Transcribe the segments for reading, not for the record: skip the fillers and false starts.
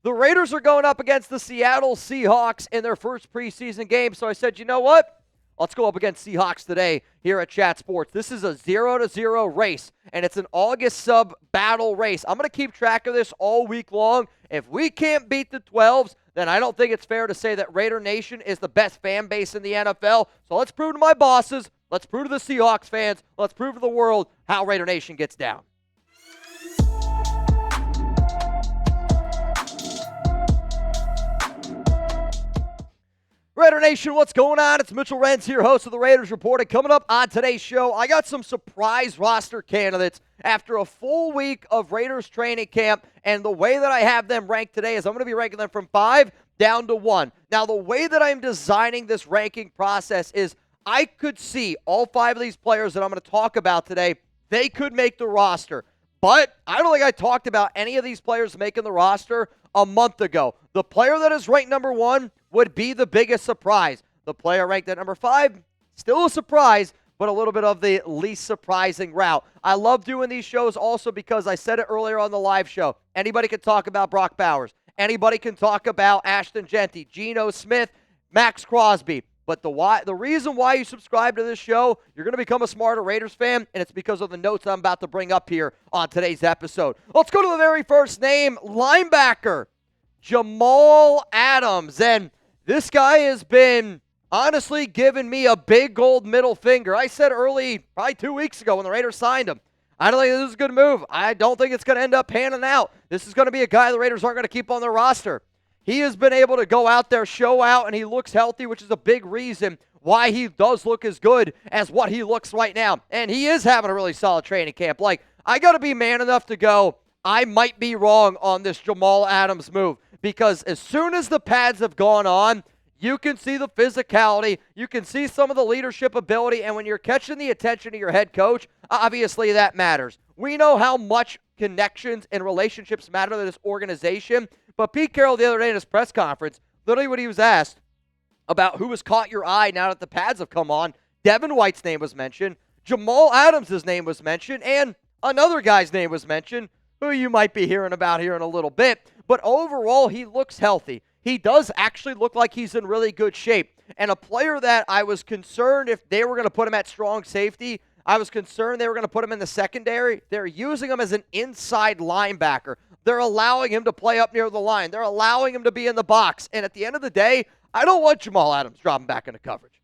The Raiders are going up against the Seattle Seahawks in their first preseason game. So I said, you know what? Let's go up against Seahawks today here at Chat Sports. This is a 0-0 race, and it's an August sub battle race. I'm going to keep track of this all week long. If we can't beat the 12s, then I don't think it's fair to say that Raider Nation is the best fan base in the NFL. So let's prove to my bosses, let's prove to the Seahawks fans, let's prove to the world how Raider Nation gets down. Raider Nation, what's going on? It's Mitchell Renz here, host of the Raiders Report. And coming up on today's show, I got some surprise roster candidates after a full week of Raiders training camp. And the way that I have them ranked today is I'm going to be ranking them from 5 down to 1. Now, the way that I'm designing this ranking process is I could see all 5 of these players that I'm going to talk about today, they could make the roster. But I don't think I talked about any of these players making the roster a month ago. The player that is ranked number 1 would be the biggest surprise. The player ranked at number 5, still a surprise, but a little bit of the least surprising route. I love doing these shows also because I said it earlier on the live show. Anybody can talk about Brock Bowers. Anybody can talk about Ashton Genty, Geno Smith, Max Crosby. But the reason why you subscribe to this show, you're going to become a smarter Raiders fan, and it's because of the notes I'm about to bring up here on today's episode. Let's go to the very first name, linebacker Jamal Adams. And this guy has been honestly giving me a big gold middle finger. I said probably 2 weeks ago when the Raiders signed him, I don't think this is a good move. I don't think it's going to end up panning out. This is going to be a guy the Raiders aren't going to keep on their roster. He has been able to go out there, show out, and he looks healthy, which is a big reason why he does look as good as what he looks right now. And he is having a really solid training camp. I got to be man enough to go, I might be wrong on this Jamal Adams move. Because as soon as the pads have gone on, you can see the physicality, you can see some of the leadership ability, and when you're catching the attention of your head coach, obviously that matters. We know how much connections and relationships matter to this organization, but Pete Carroll the other day in his press conference, literally when he was asked about who has caught your eye now that the pads have come on, Devin White's name was mentioned, Jamal Adams' name was mentioned, and another guy's name was mentioned, who you might be hearing about here in a little bit. But overall, he looks healthy. He does actually look like he's in really good shape. And a player that I was concerned if they were going to put him at strong safety, I was concerned they were going to put him in the secondary. They're using him as an inside linebacker. They're allowing him to play up near the line. They're allowing him to be in the box. And at the end of the day, I don't want Jamal Adams dropping back into coverage.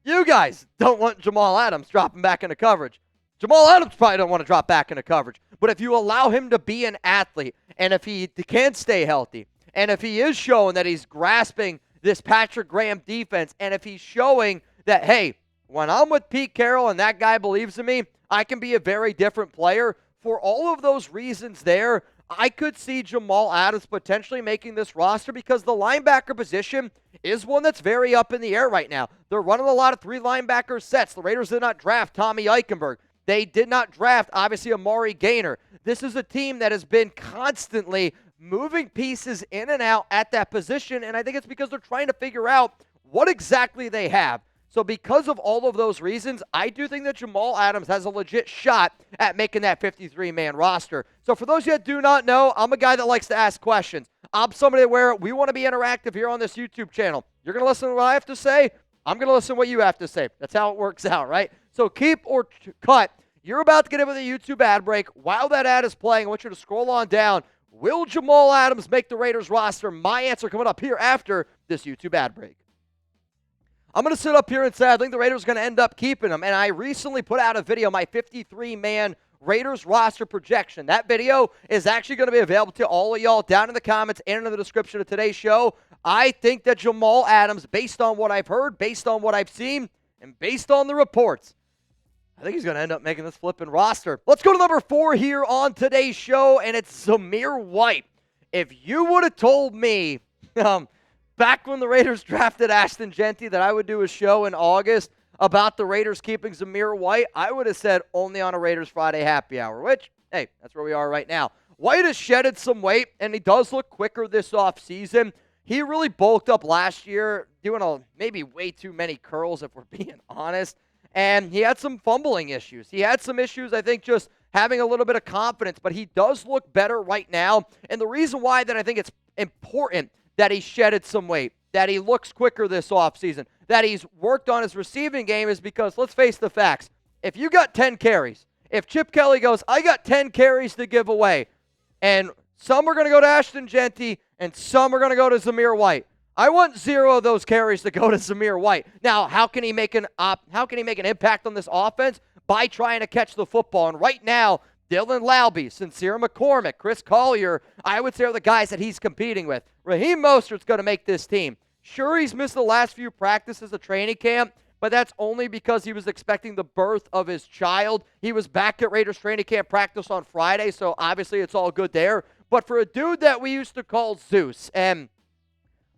You guys don't want Jamal Adams dropping back into coverage. Jamal Adams probably don't want to drop back into coverage. But if you allow him to be an athlete, and if he can stay healthy, and if he is showing that he's grasping this Patrick Graham defense, and if he's showing that, hey, when I'm with Pete Carroll and that guy believes in me, I can be a very different player. For all of those reasons there, I could see Jamal Adams potentially making this roster because the linebacker position is one that's very up in the air right now. They're running a lot of 3 linebacker sets. The Raiders did not draft Tommy Eichenberg. They did not draft, obviously, Amari Gaynor. This is a team that has been constantly moving pieces in and out at that position, and I think it's because they're trying to figure out what exactly they have. So because of all of those reasons, I do think that Jamal Adams has a legit shot at making that 53-man roster. So for those of you that do not know, I'm a guy that likes to ask questions. I'm somebody where we want to be interactive here on this YouTube channel. You're going to listen to what I have to say. I'm going to listen to what you have to say. That's how it works out, right? So keep or cut. You're about to get in with a YouTube ad break. While that ad is playing, I want you to scroll on down. Will Jamal Adams make the Raiders roster? My answer coming up here after this YouTube ad break. I'm going to sit up here and say I think the Raiders are going to end up keeping him. And I recently put out a video, my 53-man Raiders roster projection. That video is actually going to be available to all of y'all down in the comments and in the description of today's show. I think that Jamal Adams, based on what I've heard, based on what I've seen, and based on the reports, I think he's going to end up making this flipping roster. Let's go to number 4 here on today's show, and it's Zamir White. If you would have told me back when the Raiders drafted Ashton Genty that I would do a show in August about the Raiders keeping Zamir White, I would have said only on a Raiders Friday happy hour, which, hey, that's where we are right now. White has shedded some weight, and he does look quicker this offseason. He really bulked up last year, doing maybe way too many curls, if we're being honest. And he had some fumbling issues. He had some issues, I think, just having a little bit of confidence, but he does look better right now. And the reason why that I think it's important that he shedded some weight, that he looks quicker this offseason, that he's worked on his receiving game is because, let's face the facts, if you got 10 carries, if Chip Kelly goes, I got 10 carries to give away, and some are going to go to Ashton Jeanty and some are going to go to Zamir White, I want 0 of those carries to go to Zamir White. Now, how can he make an impact on this offense? By trying to catch the football. And right now, Dylan Laube, Sincere McCormick, Chris Collier, I would say are the guys that he's competing with. Raheem Mostert's going to make this team. Sure, he's missed the last few practices of training camp, but that's only because he was expecting the birth of his child. He was back at Raiders training camp practice on Friday, so obviously it's all good there. But for a dude that we used to call Zeus, and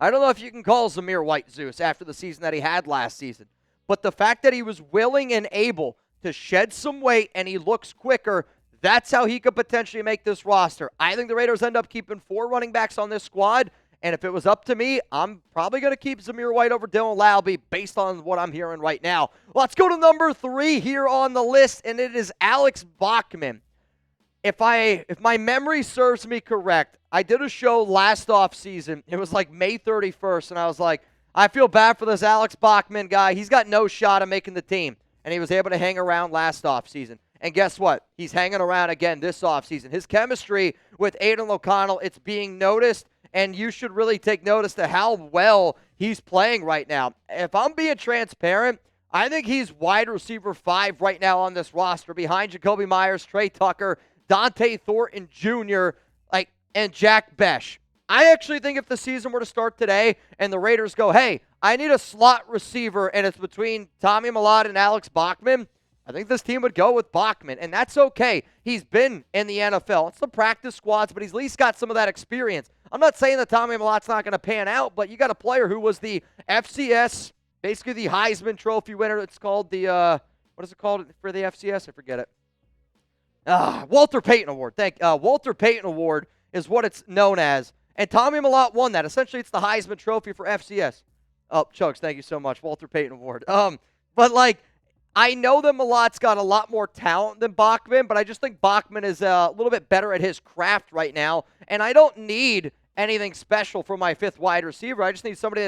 I don't know if you can call Zamir White Zeus after the season that he had last season, but the fact that he was willing and able to shed some weight and he looks quicker, that's how he could potentially make this roster. I think the Raiders end up keeping 4 running backs on this squad, and if it was up to me, I'm probably going to keep Zamir White over Dylan Laube based on what I'm hearing right now. Let's go to number 3 here on the list, and it is Alex Bachman. If my memory serves me correct, I did a show last offseason. It was like May 31st, and I was like, I feel bad for this Alex Bachman guy. He's got no shot at making the team, and he was able to hang around last offseason. And guess what? He's hanging around again this offseason. His chemistry with Aiden O'Connell, it's being noticed, and you should really take notice to how well he's playing right now. If I'm being transparent, I think he's wide receiver 5 right now on this roster behind Jacoby Myers, Trey Tucker, Dante Thornton Jr., and Jack Besh. I actually think if the season were to start today and the Raiders go, hey, I need a slot receiver, and it's between Tommy Mellott and Alex Bachman, I think this team would go with Bachman, and that's okay. He's been in the NFL. It's the practice squads, but he's at least got some of that experience. I'm not saying that Tommy Mellott's not going to pan out, but you got a player who was the FCS, basically the Heisman Trophy winner. It's called the, what is it called for the FCS? I forget it. Walter Payton Award. Walter Payton Award is what it's known as. And Tommy Mellott won that. Essentially, it's the Heisman Trophy for FCS. Oh, Chugs, thank you so much. Walter Payton Award. But I know that Mellott's got a lot more talent than Bachman, but I just think Bachman is a little bit better at his craft right now. And I don't need anything special for my 5th wide receiver. I just need somebody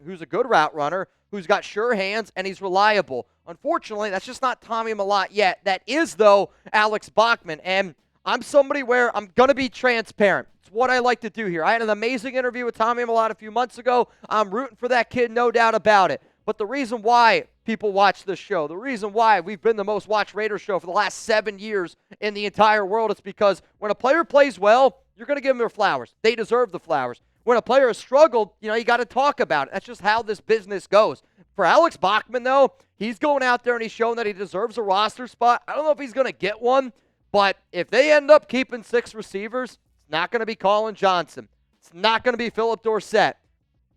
who's a good route runner, who's got sure hands, and he's reliable. Unfortunately, that's just not Tommy Mellott yet. That is, though, Alex Bachman. And I'm somebody where I'm going to be transparent. It's what I like to do here. I had an amazing interview with Tommy Mellott a few months ago. I'm rooting for that kid, no doubt about it. But the reason why people watch this show, the reason why we've been the most watched Raiders show for the last 7 years in the entire world, is because when a player plays well, you're going to give them their flowers. They deserve the flowers. When a player has struggled, you got to talk about it. That's just how this business goes. For Alex Bachman, though, he's going out there and he's showing that he deserves a roster spot. I don't know if he's going to get one, but if they end up keeping 6 receivers, it's not going to be Colin Johnson. It's not going to be Philip Dorsett.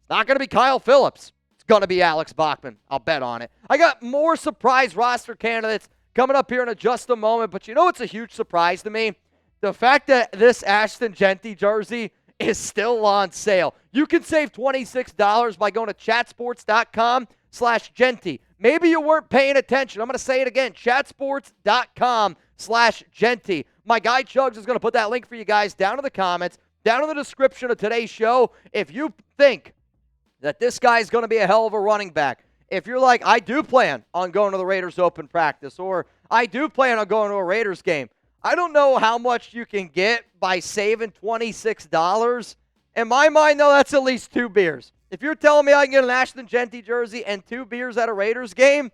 It's not going to be Kyle Phillips. It's going to be Alex Bachman. I'll bet on it. I got more surprise roster candidates coming up here in just a moment, but it's a huge surprise to me? The fact that this Ashton Jeanty jersey is still on sale. You can save $26 by going to chatsports.com/Jeanty. Maybe you weren't paying attention. I'm going to say it again, chatsports.com/Jeanty. My guy Chugs is going to put that link for you guys down in the comments, down in the description of today's show. If you think that this guy's going to be a hell of a running back, if you're like, I do plan on going to the Raiders open practice, or I do plan on going to a Raiders game, I don't know how much you can get by saving $26. In my mind, though, that's at least 2 beers. If you're telling me I can get an Ashton Jeanty jersey and 2 beers at a Raiders game,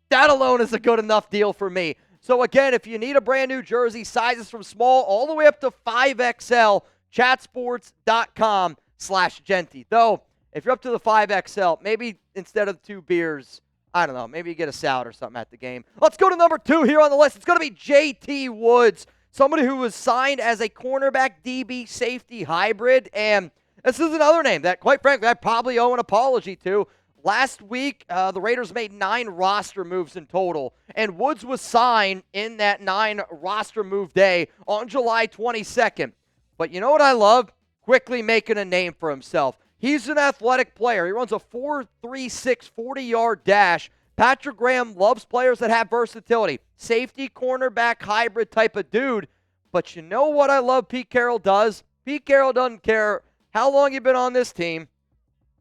that alone is a good enough deal for me. So, again, if you need a brand new jersey, sizes from small all the way up to 5XL, chatsports.com/Jeanty. Though, if you're up to the 5XL, maybe instead of 2 beers, I don't know, maybe you get a salad or something at the game. Let's go to number 2 here on the list. It's going to be J.T. Woods, somebody who was signed as a cornerback DB safety hybrid. And this is another name that, quite frankly, I probably owe an apology to. Last week, the Raiders made 9 roster moves in total, and Woods was signed in that 9 roster move day on July 22nd. But you know what I love? Quickly making a name for himself. He's an athletic player. He runs a 4.36 40-yard dash Patrick Graham loves players that have versatility. Safety, cornerback, hybrid type of dude. But you know what I love Pete Carroll does? Pete Carroll doesn't care how long you've been on this team.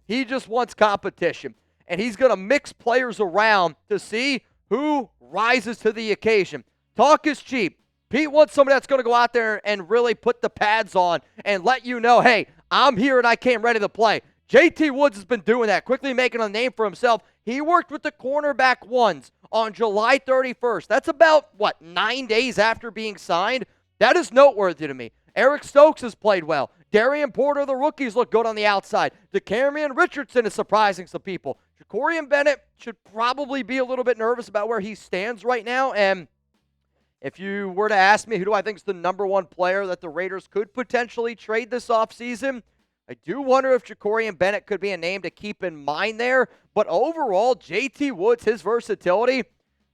He just wants competition. And he's going to mix players around to see who rises to the occasion. Talk is cheap. Pete wants somebody that's going to go out there and really put the pads on and let you know, hey, I'm here and I came ready to play. JT Woods has been doing that, quickly making a name for himself. He worked with the cornerback ones on July 31st. That's about, 9 days after being signed? That is noteworthy to me. Eric Stokes has played well. Darian Porter, the rookies, look good on the outside. DeCamerion Richardson is surprising some people. Jacorian Bennett should probably be a little bit nervous about where he stands right now. And if you were to ask me who do I think is the number one player that the Raiders could potentially trade this offseason, I do wonder if Jacorian Bennett could be a name to keep in mind there. But overall, JT Woods, his versatility,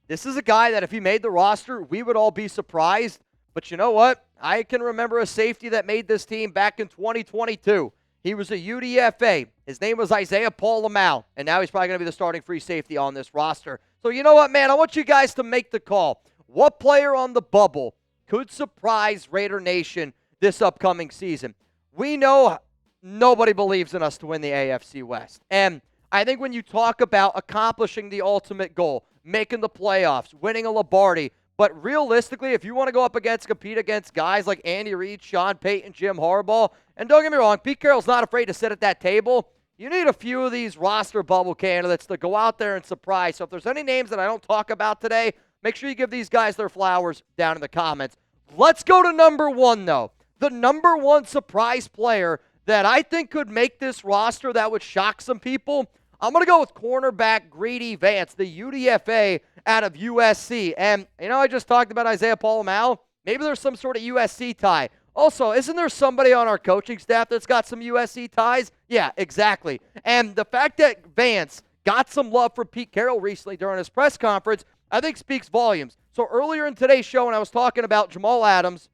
this is a guy that if he made the roster, we would all be surprised. But you know what? I can remember a safety that made this team back in 2022. He was a UDFA. His name was Isaiah Paul Lamau, and now he's probably going to be the starting free safety on this roster. So you know what, man? I want you guys to make the call. What player on the bubble could surprise Raider Nation this upcoming season? We know nobody believes in us to win the AFC West. And I think when you talk about accomplishing the ultimate goal, making the playoffs, winning a Lombardi, but realistically, if you want to go up against, compete against guys like Andy Reid, Sean Payton, Jim Harbaugh, and don't get me wrong, Pete Carroll's not afraid to sit at that table. You need a few of these roster bubble candidates to go out there and surprise. So if there's any names that I don't talk about today, make sure you give these guys their flowers down in the comments. Let's go to number one, though. The number one surprise player that I think could make this roster that would shock some people. I'm going to go with cornerback Greedy Vance, the UDFA out of USC. And, I just talked about Isaiah Paul Lamau. Maybe there's some sort of USC tie. Also, isn't there somebody on our coaching staff that's got some USC ties? Yeah, exactly. And the fact that Vance got some love from Pete Carroll recently during his press conference, I think speaks volumes. So earlier in today's show, when I was talking about Jamal Adams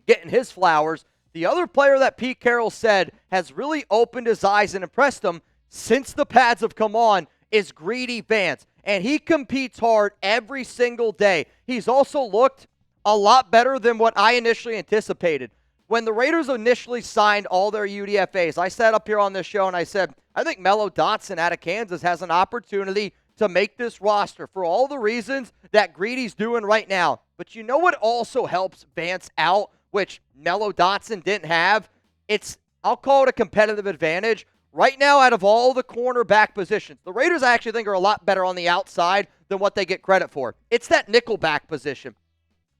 getting his flowers, the other player that Pete Carroll said has really opened his eyes and impressed him since the pads have come on is Greedy Vance. And he competes hard every single day. He's also looked a lot better than what I initially anticipated. When the Raiders initially signed all their UDFAs, I sat up here on this show and I said, I think Mello Dotson out of Kansas has an opportunity to make this roster for all the reasons that Greedy's doing right now. But you know what also helps Vance out, which Mello Dotson didn't have? I'll call it a competitive advantage. Right now, out of all the cornerback positions, the Raiders I actually think are a lot better on the outside than what they get credit for. It's that nickelback position.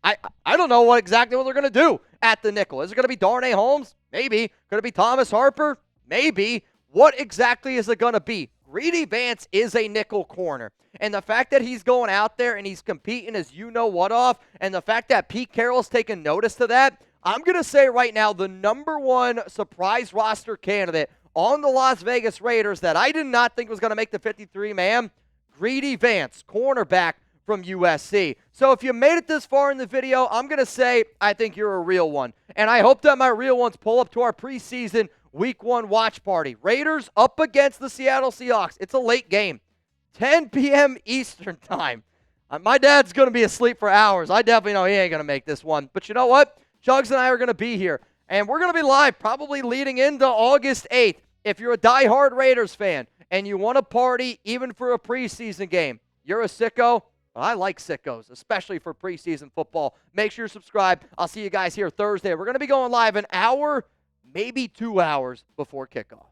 I don't know exactly what they're going to do at the nickel. Is it going to be Darnay Holmes? Maybe. Could it be Thomas Harper? Maybe. What exactly is it going to be? Greedy Vance is a nickel corner. And the fact that he's going out there and he's competing his you-know-what off, and the fact that Pete Carroll's taken notice to that, I'm going to say right now the number one surprise roster candidate on the Las Vegas Raiders that I did not think was going to make the 53-man, Greedy Vance, cornerback from USC. So if you made it this far in the video, I'm going to say I think you're a real one. And I hope that my real ones pull up to our preseason Week 1 watch party. Raiders up against the Seattle Seahawks. It's a late game. 10 p.m. Eastern time. My dad's going to be asleep for hours. I definitely know he ain't going to make this one. But you know what? Chugs and I are going to be here. And we're going to be live probably leading into August 8th. If you're a diehard Raiders fan and you want to party even for a preseason game, you're a sicko. Well, I like sickos, especially for preseason football. Make sure you subscribe. I'll see you guys here Thursday. We're going to be going live an hour, maybe 2 hours before kickoff.